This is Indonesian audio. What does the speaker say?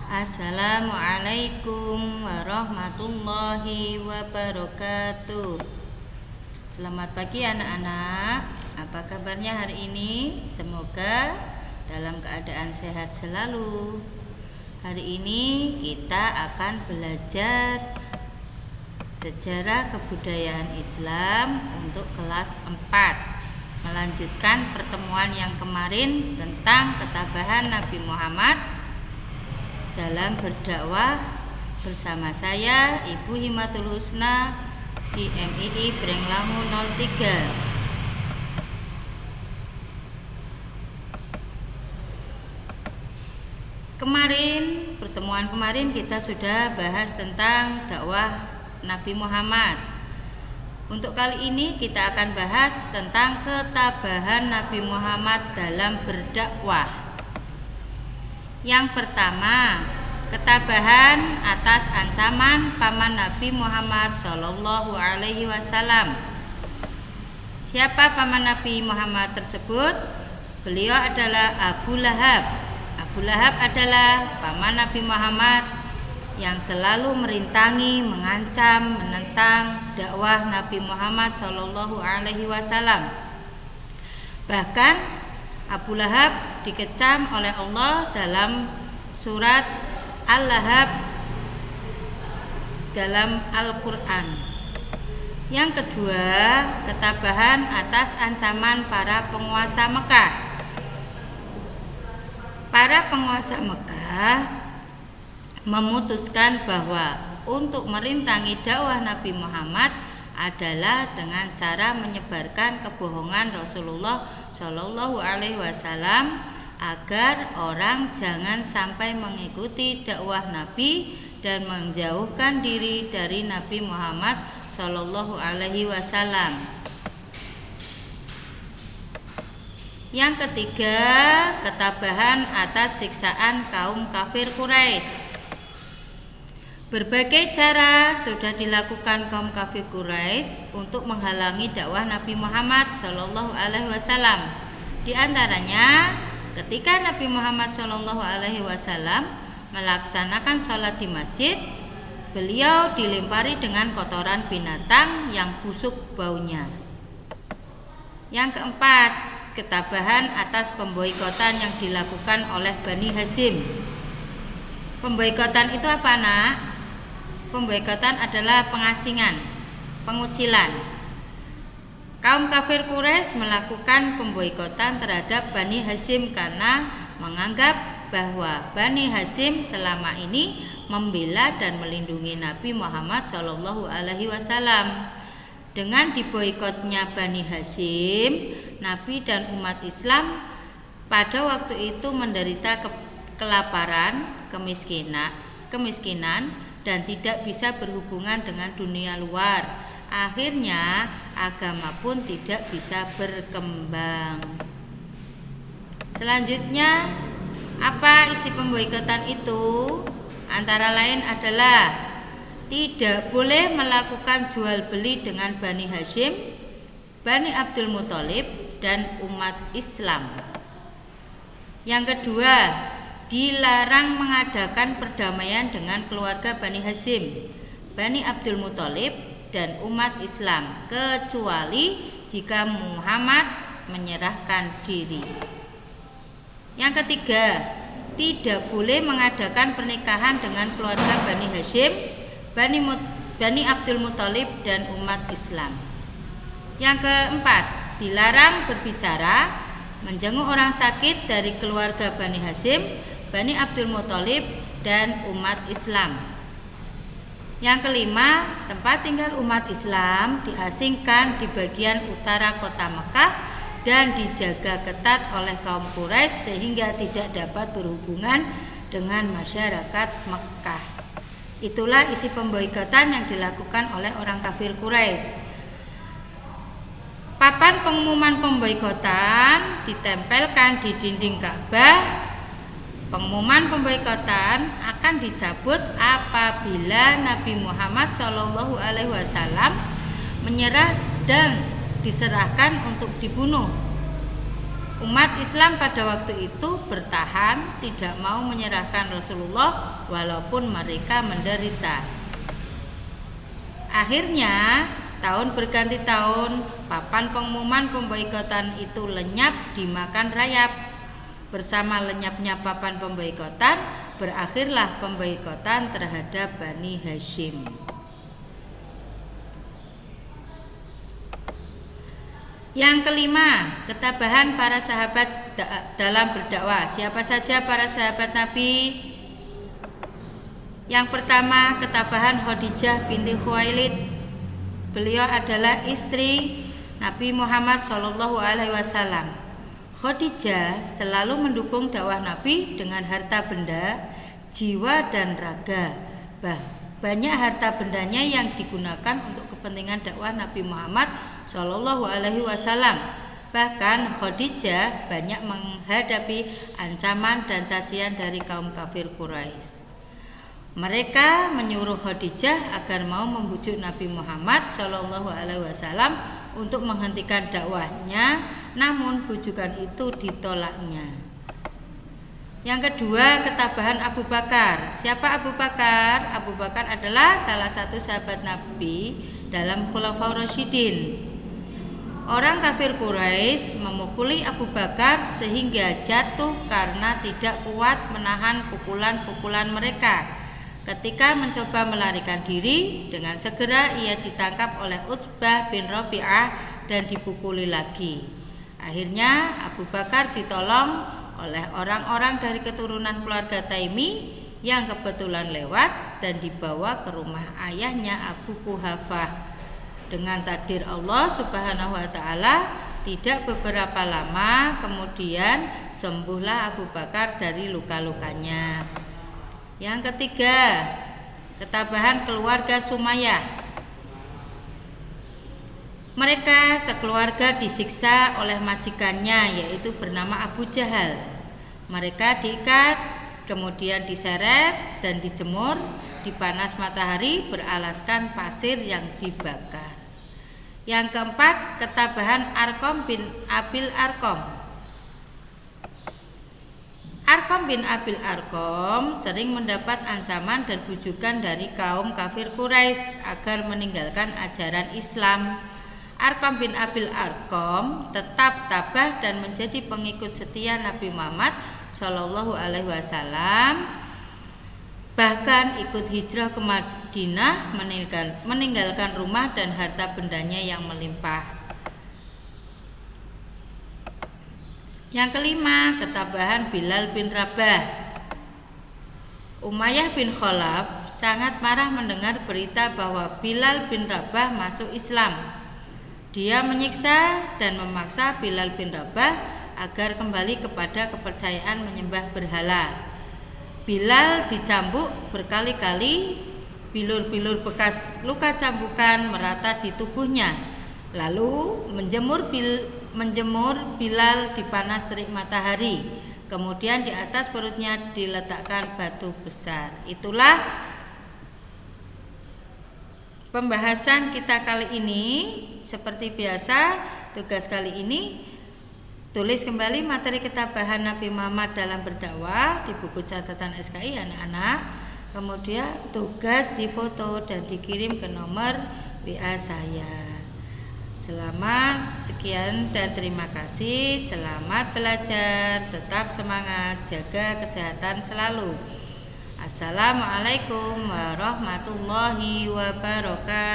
Assalamualaikum warahmatullahi wabarakatuh. Selamat pagi anak-anak. Apa kabarnya hari ini? Semoga dalam keadaan sehat selalu. Hari ini kita akan belajar sejarah kebudayaan Islam untuk kelas 4. Melanjutkan pertemuan yang kemarin tentang ketabahan Nabi Muhammad dalam berdakwah bersama saya Ibu Himatul Husna di MII Brenglangu 03. Pertemuan kemarin kita sudah bahas tentang dakwah Nabi Muhammad. Untuk kali ini kita akan bahas tentang ketabahan Nabi Muhammad dalam berdakwah. Yang pertama, ketabahan atas ancaman paman Nabi Muhammad Shallallahu Alaihi Wasallam. Siapa paman Nabi Muhammad tersebut? Beliau adalah Abu Lahab. Abu Lahab adalah paman Nabi Muhammad yang selalu merintangi, mengancam, menentang dakwah Nabi Muhammad Shallallahu Alaihi Wasallam. Bahkan Abu Lahab dikecam oleh Allah dalam surat Al-Lahab dalam Al-Quran. Yang kedua, ketabahan atas ancaman para penguasa Mekah. Para penguasa Mekah memutuskan bahwa untuk merintangi dakwah Nabi Muhammad adalah dengan cara menyebarkan kebohongan Rasulullah Shallallahu Alaihi Wasallam agar orang jangan sampai mengikuti dakwah Nabi dan menjauhkan diri dari Nabi Muhammad Shallallahu Alaihi Wasallam. Yang ketiga, ketabahan atas siksaan kaum kafir Quraisy. Berbagai cara sudah dilakukan kaum kafir Quraisy untuk menghalangi dakwah Nabi Muhammad Shallallahu Alaihi Wasallam. Di antaranya, ketika Nabi Muhammad Shallallahu Alaihi Wasallam melaksanakan sholat di masjid, beliau dilempari dengan kotoran binatang yang busuk baunya. Yang keempat, ketabahan atas pemboikotan yang dilakukan oleh Bani Hashim. Pemboikotan itu apa, Nak? Pemboikotan adalah pengasingan, pengucilan. Kaum kafir Quraisy melakukan pemboikotan terhadap Bani Hashim karena menganggap bahwa Bani Hashim selama ini membela dan melindungi Nabi Muhammad Shallallahu Alaihi Wasallam. Dengan diboikotnya Bani Hashim, Nabi dan umat Islam pada waktu itu menderita kelaparan, kemiskinan dan tidak bisa berhubungan dengan dunia luar. Akhirnya agama pun tidak bisa berkembang. Selanjutnya, apa isi pemboikotan itu? Antara lain adalah tidak boleh melakukan jual beli dengan Bani Hashim, Bani Abdul Muthalib dan umat Islam. Yang kedua, dilarang mengadakan perdamaian dengan keluarga Bani Hashim, Bani Abdul Muthalib dan umat Islam kecuali jika Muhammad menyerahkan diri. Yang ketiga, tidak boleh mengadakan pernikahan dengan keluarga Bani Hashim, Bani Abdul Muthalib dan umat Islam. Yang keempat, dilarang berbicara, menjenguk orang sakit dari keluarga Bani Hashim, Bani Abdul Muthalib dan umat Islam. Yang kelima, tempat tinggal umat Islam diasingkan di bagian utara kota Mekah dan dijaga ketat oleh kaum Quraisy sehingga tidak dapat berhubungan dengan masyarakat Mekah. Itulah isi pemboikotan yang dilakukan oleh orang kafir Quraisy. Papan pengumuman pemboikotan ditempelkan di dinding Ka'bah. Pengumuman pemboikotan akan dicabut apabila Nabi Muhammad Shallallahu Alaihi Wasallam menyerah dan diserahkan untuk dibunuh. Umat Islam pada waktu itu bertahan, tidak mau menyerahkan Rasulullah walaupun mereka menderita. Akhirnya, tahun berganti tahun, papan pengumuman pemboikotan itu lenyap dimakan rayap. Bersama lenyapnya papan pemboikotan, berakhirlah pemboikotan terhadap Bani Hashim. Yang kelima, ketabahan para sahabat dalam berdakwah. Siapa saja para sahabat Nabi? Yang pertama, ketabahan Khadijah binti Khuwailid. Beliau adalah istri Nabi Muhammad SAW. Khadijah selalu mendukung dakwah Nabi dengan harta benda, jiwa dan raga. Banyak harta bendanya yang digunakan untuk kepentingan dakwah Nabi Muhammad SAW. Bahkan Khadijah banyak menghadapi ancaman dan cacian dari kaum kafir Quraisy. Mereka menyuruh Khadijah agar mau membujuk Nabi Muhammad SAW untuk menghentikan dakwahnya, namun bujukan itu ditolaknya. Yang kedua, ketabahan Abu Bakar. Siapa Abu Bakar? Abu Bakar adalah salah satu sahabat Nabi dalam Khulafaur Rasyidin. Orang kafir Quraisy memukuli Abu Bakar sehingga jatuh karena tidak kuat menahan pukulan-pukulan mereka. Ketika mencoba melarikan diri, dengan segera ia ditangkap oleh Utsbah bin Rabi'ah dan dipukuli lagi. Akhirnya Abu Bakar ditolong oleh orang-orang dari keturunan keluarga Taimi yang kebetulan lewat dan dibawa ke rumah ayahnya Abu Quhafah. Dengan takdir Allah Subhanahu wa taala, tidak beberapa lama kemudian sembuhlah Abu Bakar dari luka-lukanya. Yang ketiga, ketabahan keluarga Sumayyah. Mereka sekeluarga disiksa oleh majikannya, yaitu bernama Abu Jahal. Mereka diikat, kemudian diseret dan dijemur di panas matahari beralaskan pasir yang dibakar. Yang keempat, ketabahan Arqam bin Abil Arqam. Arqam bin Abil Arqam sering mendapat ancaman dan bujukan dari kaum kafir Quraisy agar meninggalkan ajaran Islam. Arqam bin Abil Arqam tetap tabah dan menjadi pengikut setia Nabi Muhammad SAW. Bahkan ikut hijrah ke Madinah, meninggalkan rumah dan harta bendanya yang melimpah. Yang kelima, ketabahan Bilal bin Rabah. Umayyah bin Khalaf sangat marah mendengar berita bahwa Bilal bin Rabah masuk Islam. Dia menyiksa dan memaksa Bilal bin Rabah agar kembali kepada kepercayaan menyembah berhala. Bilal dicambuk berkali-kali, bilur-bilur bekas luka cambukan merata di tubuhnya. Lalu menjemur Bilal di panas terik matahari. Kemudian di atas perutnya diletakkan batu besar. Itulah pembahasan kita kali ini. Seperti biasa, tugas kali ini tulis kembali materi ketabahan Nabi Muhammad dalam berdakwah di buku catatan SKI anak-anak. Kemudian tugas difoto dan dikirim ke nomor WA saya. Selamat, sekian dan terima kasih. Selamat belajar, tetap semangat, jaga kesehatan selalu. Assalamualaikum warahmatullahi wabarakatuh.